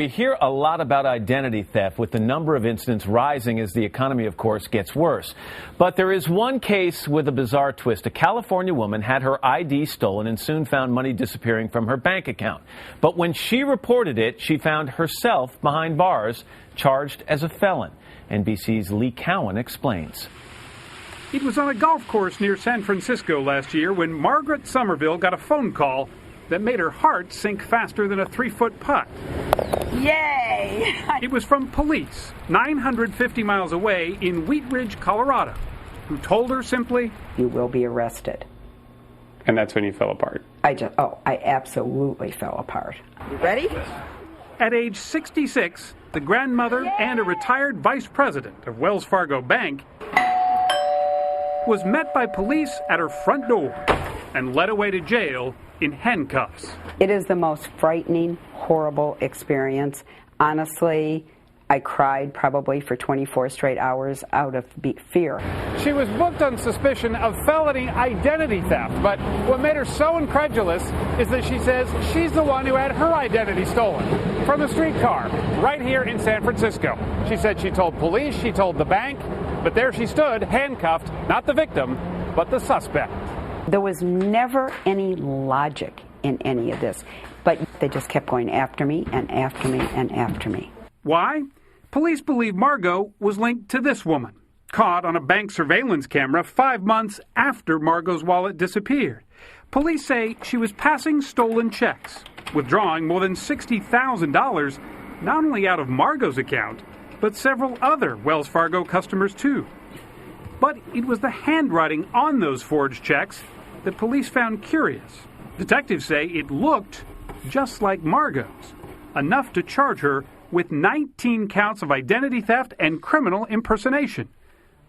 We hear a lot about identity theft, with the number of incidents rising as the economy, of course, gets worse. But there is one case with a bizarre twist. A California woman had her ID stolen and soon found money disappearing from her bank account. But when she reported it, she found herself behind bars, charged as a felon. NBC's Lee Cowan explains. It was on a golf course near San Francisco last year when Margaret Somerville got a phone call that made her heart sink faster than a 3-foot putt. Yay! It was from police 950 miles away in Wheat Ridge, Colorado, who told her simply, "You will be arrested." And that's when you fell apart. I absolutely fell apart. You ready? At age 66, the grandmother and a retired vice president of Wells Fargo Bank was met by police at her front door and led away to jail in handcuffs. It is the most frightening, horrible experience. Honestly, I cried probably for 24 straight hours out of fear. She was booked on suspicion of felony identity theft, but what made her so incredulous is that she says she's the one who had her identity stolen from a streetcar right here in San Francisco. She said she told police, she told the bank, but there she stood, handcuffed, not the victim, but the suspect. There was never any logic in any of this, but they just kept going after me and after me and after me. Why? Police believe Margot was linked to this woman, caught on a bank surveillance camera 5 months after Margot's wallet disappeared. Police say she was passing stolen checks, withdrawing more than $60,000, not only out of Margot's account, but several other Wells Fargo customers too. But it was the handwriting on those forged checks that police found curious. Detectives say it looked just like Margot's, enough to charge her with 19 counts of identity theft and criminal impersonation.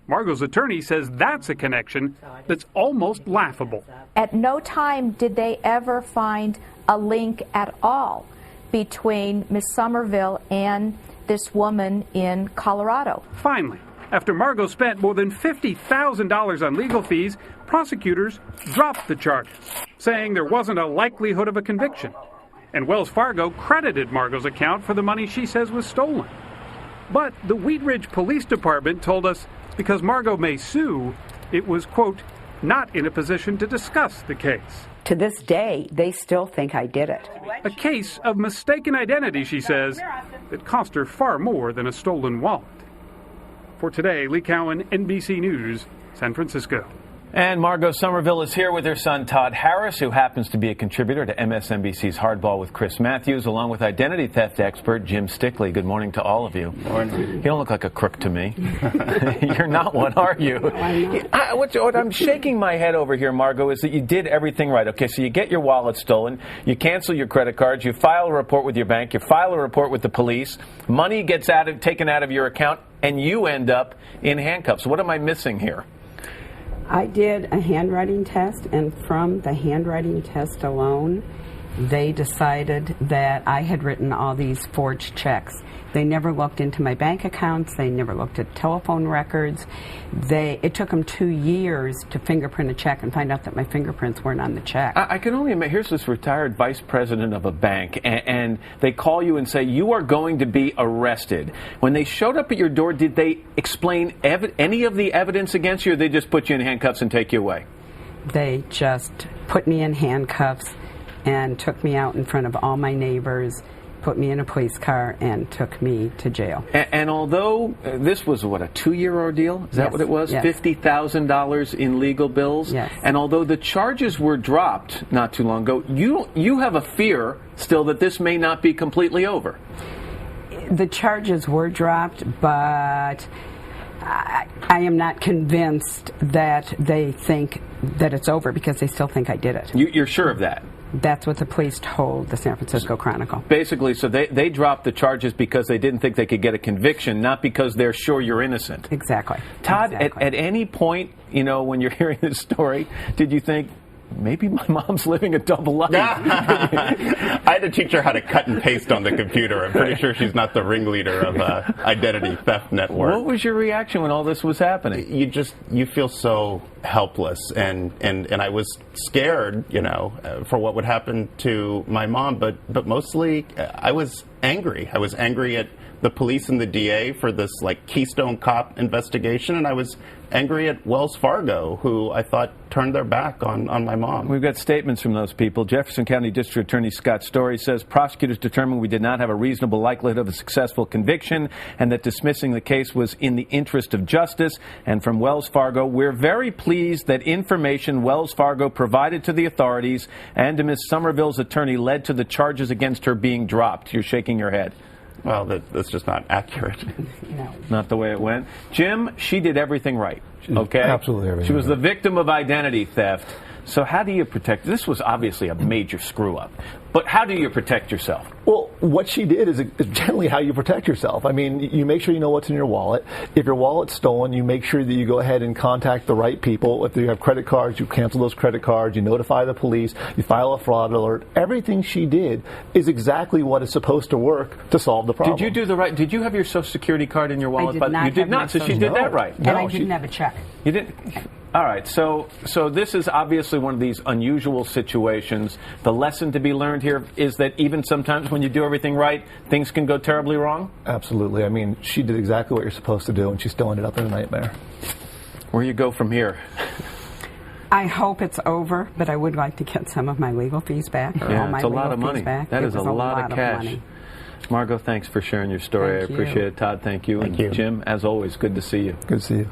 Margot's attorney says that's a connection that's almost laughable. At no time did they ever find a link at all between Miss Somerville and this woman in Colorado. Finally, after Margot spent more than $50,000 on legal fees, prosecutors dropped the charges, saying there wasn't a likelihood of a conviction. And Wells Fargo credited Margot's account for the money she says was stolen. But the Wheat Ridge Police Department told us because Margot may sue, it was, quote, not in a position to discuss the case. To this day, they still think I did it. A case of mistaken identity, she says, that cost her far more than a stolen wallet. For today, Lee Cowan, NBC News, San Francisco. And Margot Somerville is here with her son, Todd Harris, who happens to be a contributor to MSNBC's Hardball with Chris Matthews, along with identity theft expert Jim Stickley. Good morning to all of you. Morning. You don't look like a crook to me. You're not one, are you? What I'm shaking my head over here, Margot, is that you did everything right. Okay, so you get your wallet stolen, you cancel your credit cards, you file a report with your bank, you file a report with the police, money gets taken out of your account, and you end up in handcuffs. What am I missing here? I did a handwriting test, and from the handwriting test alone, they decided that I had written all these forged checks. They never looked into my bank accounts. They never looked at telephone records. It took them 2 years to fingerprint a check and find out that my fingerprints weren't on the check. I can only imagine. Here's this retired vice president of a bank, and they call you and say, you are going to be arrested. When they showed up at your door, did they explain any of the evidence against you, or they just put you in handcuffs and take you away? They just put me in handcuffs and took me out in front of all my neighbors, put me in a police car, and took me to jail. And although this was, a 2-year ordeal? Is that what it was? Yes. $50,000 in legal bills? Yes. And although the charges were dropped not too long ago, you have a fear still that this may not be completely over. The charges were dropped, but I am not convinced that they think that it's over, because they still think I did it. You're sure of that? That's what the police told the San Francisco Chronicle. Basically, so they dropped the charges because they didn't think they could get a conviction, not because they're sure you're innocent. Exactly. Todd, exactly. At any point, when you're hearing this story, did you think, maybe my mom's living a double life? I had to teach her how to cut and paste on the computer. I'm pretty sure she's not the ringleader of identity theft network. What was your reaction when all this was happening? You feel so helpless, and I was scared, for what would happen to my mom. But mostly, I was angry. I was angry at the police and the DA for this Keystone Cop investigation, and I was angry at Wells Fargo, who I thought turned their back on my mom. We've got statements from those people. Jefferson County District Attorney Scott Story says prosecutors determined we did not have a reasonable likelihood of a successful conviction and that dismissing the case was in the interest of justice. And from Wells Fargo, we're very pleased that information Wells Fargo provided to the authorities and to Ms. Somerville's attorney led to the charges against her being dropped. You're shaking your head. Well, that's just not accurate. No. Not the way it went. Jim, she did everything right. Okay? Absolutely everything She was right. the victim of identity theft. So how do you protect? This was obviously a major screw-up. But how do you protect yourself? Well, what she did is generally how you protect yourself. I mean, you make sure you know what's in your wallet. If your wallet's stolen, you make sure that you go ahead and contact the right people. If you have credit cards, you cancel those credit cards. You notify the police. You file a fraud alert. Everything she did is exactly what is supposed to work to solve the problem. Did you do the right? Did you have your Social Security card in your wallet? I did not. You did not. So she did that right. And I didn't have a check. You didn't. All right, so this is obviously one of these unusual situations. The lesson to be learned here is that even sometimes when you do everything right, things can go terribly wrong? Absolutely. I mean, she did exactly what you're supposed to do, and she still ended up in a nightmare. Where you go from here? I hope it's over, but I would like to get some of my legal fees back, or all my it's a legal lot of fees money. back. That It is a was lot of cash. money. Margot, thanks for sharing your story. Thank I appreciate you. it. Todd, thank you. Thank And you. Jim, as always, good to see you. Good to see you.